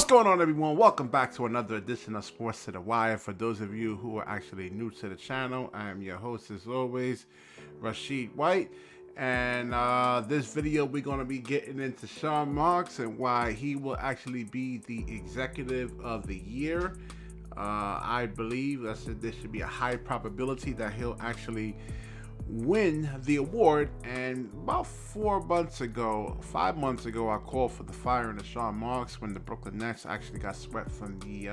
going on, everyone? Welcome back to another edition of Sports to the Wire. For those of you who are actually new to the channel, I am your host, as always, Rasheed White. And this video, we're going to be getting into Sean Marks and why he will actually be the Executive of the Year. I believe there should be a high probability that he'll actually win the award. And about 5 months ago, I called for the firing of Sean Marks when the Brooklyn Nets actually got swept from the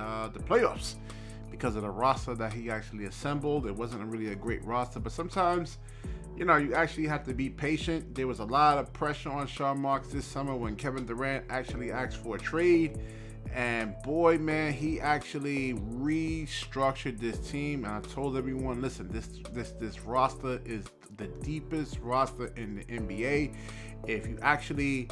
playoffs because of the roster that he actually assembled. It wasn't really a great roster, but sometimes, you know, you actually have to be patient. There was a lot of pressure on Sean Marks this summer when Kevin Durant actually asked for a trade. And boy, man, he actually restructured this team. And I told everyone, listen, this roster is the deepest roster in the NBA. If you actually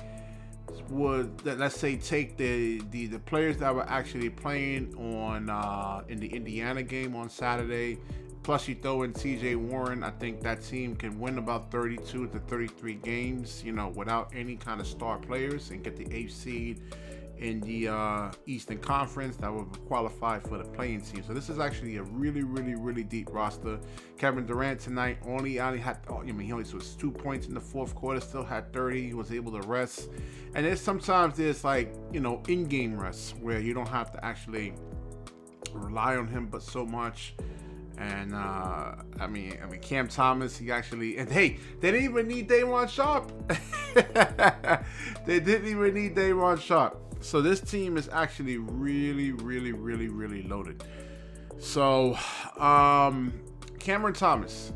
would, let's say, take the players that were actually playing on in the Indiana game on Saturday, plus you throw in TJ Warren, I think that team can win about 32 to 33 games, you know, without any kind of star players, and get the 8th seed in the Eastern Conference that will qualify for the play-in team. So this is actually a really deep roster. Kevin Durant tonight only had, he only was 2 points in the fourth quarter, still had 30. He was able to rest. And there's like, you know, in-game rest where you don't have to actually rely on him but so much. And I mean, Cam Thomas, he actually, and hey, they didn't even need Daron Sharp. They didn't even need Daron Sharp. So this team is actually really loaded. So Cameron Thomas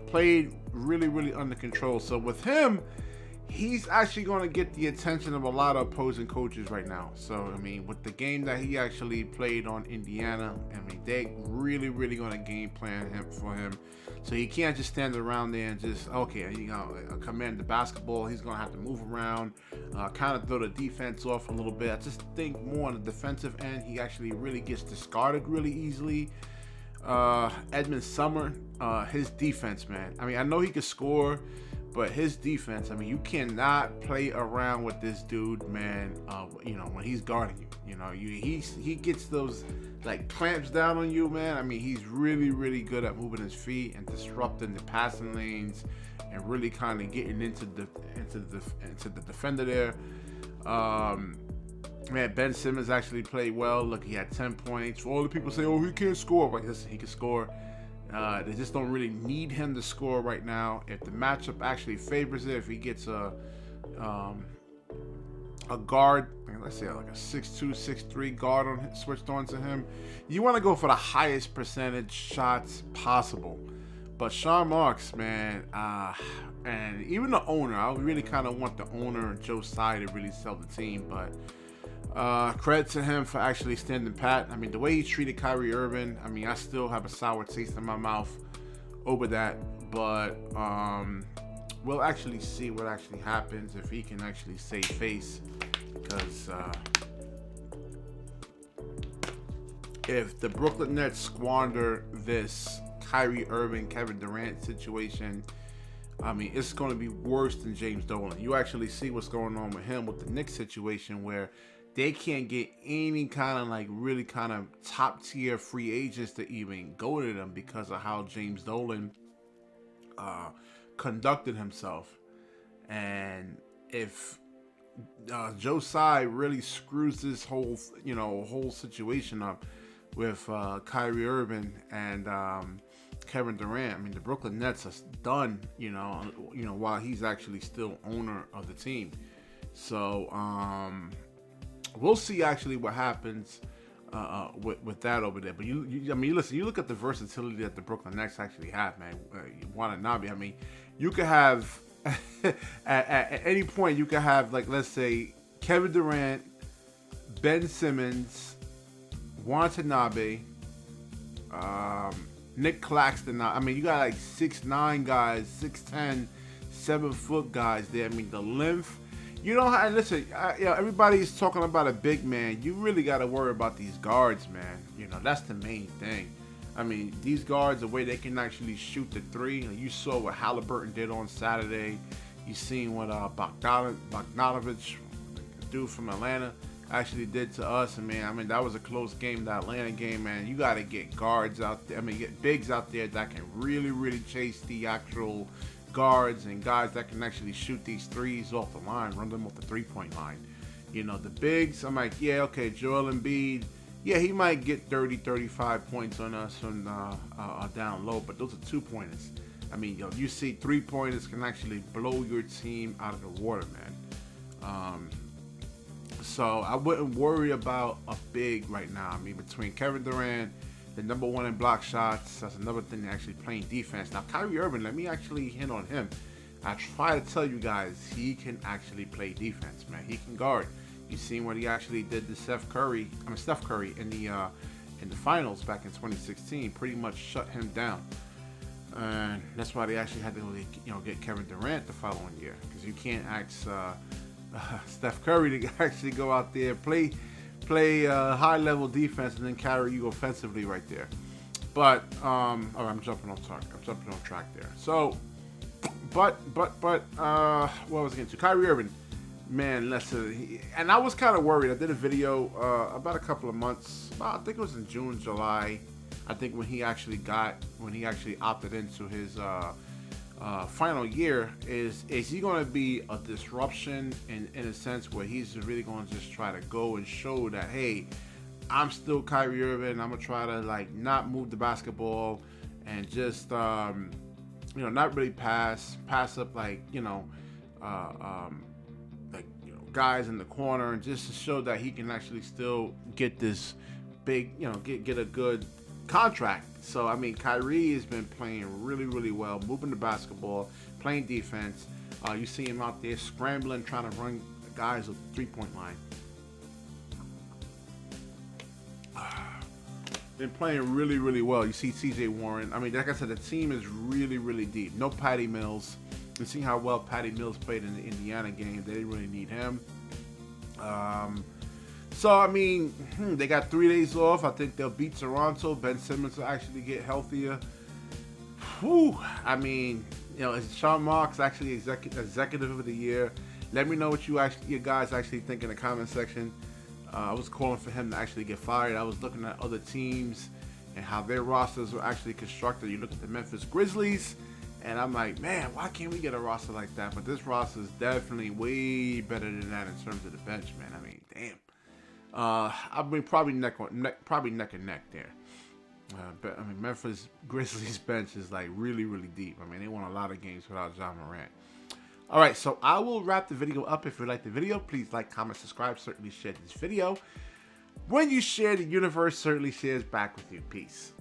played really under control. So with him, he's actually going to get the attention of a lot of opposing coaches right now. So, I mean, with the game that he actually played on Indiana, I mean, they really going to game plan for him. So he can't just stand around there and just, okay, you know, command the basketball. He's going to have to move around, kind of throw the defense off a little bit. I just think more on the defensive end, he actually really gets discarded really easily. Edmund Summer, his defense, man. I mean, I know he can score, but his defense, I mean, you cannot play around with this dude, man. You know, when he's guarding you, you know, he gets those like clamps down on you, man. I mean, he's really good at moving his feet and disrupting the passing lanes and really kind of getting into the defender there. Man, Ben Simmons actually played well. Look, he had 10 points. For all the people say, oh, he can't score. Like, listen, he can score. They just don't really need him to score right now. If the matchup actually favors it, if he gets a guard, let's say like a 6'2", 6'3" guard switched on to him, you want to go for the highest percentage shots possible. But Sean Marks, man, and even the owner, I really kind of want the owner, Joe Tsai, to really sell the team. But credit to him for actually standing pat. I mean, the way he treated Kyrie Irving, I mean, I still have a sour taste in my mouth over that. But we'll actually see what actually happens if he can actually save face. Because if the Brooklyn Nets squander this Kyrie Irving, Kevin Durant situation, I mean, it's going to be worse than James Dolan. You actually see what's going on with him with the Knicks situation, where they can't get any kind of like really kind of top tier free agents to even go to them because of how James Dolan conducted himself. And if Joe Tsai really screws this whole situation up with Kyrie Irving and Kevin Durant, I mean, the Brooklyn Nets are done, you know, while he's actually still owner of the team. So we'll see actually what happens with that over there. But I mean, listen, you look at the versatility that the Brooklyn Nets actually have, man. Watanabe, I mean, you could have at any point you could have, like, let's say Kevin Durant, Ben Simmons, Watanabe, Nick Claxton. I mean, you got like 6'9" guys, 6'10", 7-foot guys there. I mean, the length. You know, and listen, you know, everybody's talking about a big man. You really got to worry about these guards, man. You know, that's the main thing. I mean, these guards, the way they can actually shoot the three. You saw what Halliburton did on Saturday. You seen what Bogdanovich, the dude from Atlanta. actually did to us. And man, I mean, that was a close game, that Atlanta game, man. You got to get guards out there. I mean, get bigs out there that can really chase the actual guards and guys that can actually shoot these threes off the line, run them off the 3-point line. You know, the bigs, I'm like, yeah, okay, Joel Embiid, yeah, he might get 30, 35 points on us on down low, but those are 2-pointers. I mean, yo, you see 3-pointers can actually blow your team out of the water, man. So I wouldn't worry about a big right now. I mean, between Kevin Durant, the #1 in block shots, that's another thing, actually playing defense. Now, Kyrie Irving, let me actually hint on him. I try to tell you guys, he can actually play defense, man. He can guard. You seen what he actually did to Steph Curry in the finals back in 2016. Pretty much shut him down, and that's why they actually had to, get Kevin Durant the following year, because you can't ask Steph Curry to actually go out there play high level defense and then carry you offensively right there. But I'm jumping on track there. So, but what was I getting to? Kyrie Irving. Man, and I was kind of worried. I did a video about a couple of months, I think it was in June, July. I think when he actually opted into his final year. Is he going to be a disruption in a sense where he's really going to just try to go and show that, hey, I'm still Kyrie Irving. I'm gonna try to not move the basketball and just not really pass up guys in the corner, and just to show that he can actually still get this big, get a good contract. So I mean, Kyrie has been playing really well, moving the basketball, playing defense. You see him out there scrambling, trying to run guys with the 3-point line. Been playing really well. You see CJ Warren. I mean, like I said, the team is really deep. No Patty Mills. You see how well Patty Mills played in the Indiana game. They didn't really need him. So, I mean, they got 3 days off. I think they'll beat Toronto. Ben Simmons will actually get healthier. Whew. I mean, is Sean Marks actually executive of the year? Let me know what you guys actually think in the comment section. I was calling for him to actually get fired. I was looking at other teams and how their rosters were actually constructed. You look at the Memphis Grizzlies, and I'm like, man, why can't we get a roster like that? But this roster is definitely way better than that in terms of the bench, man. I mean, damn. I mean, probably neck and neck there. But I mean, Memphis Grizzlies bench is really deep. I mean, they won a lot of games without John Morant. All right, so I will wrap the video up. If you like the video, please like, comment, subscribe. Certainly share this video. When you share, the universe certainly shares back with you. Peace.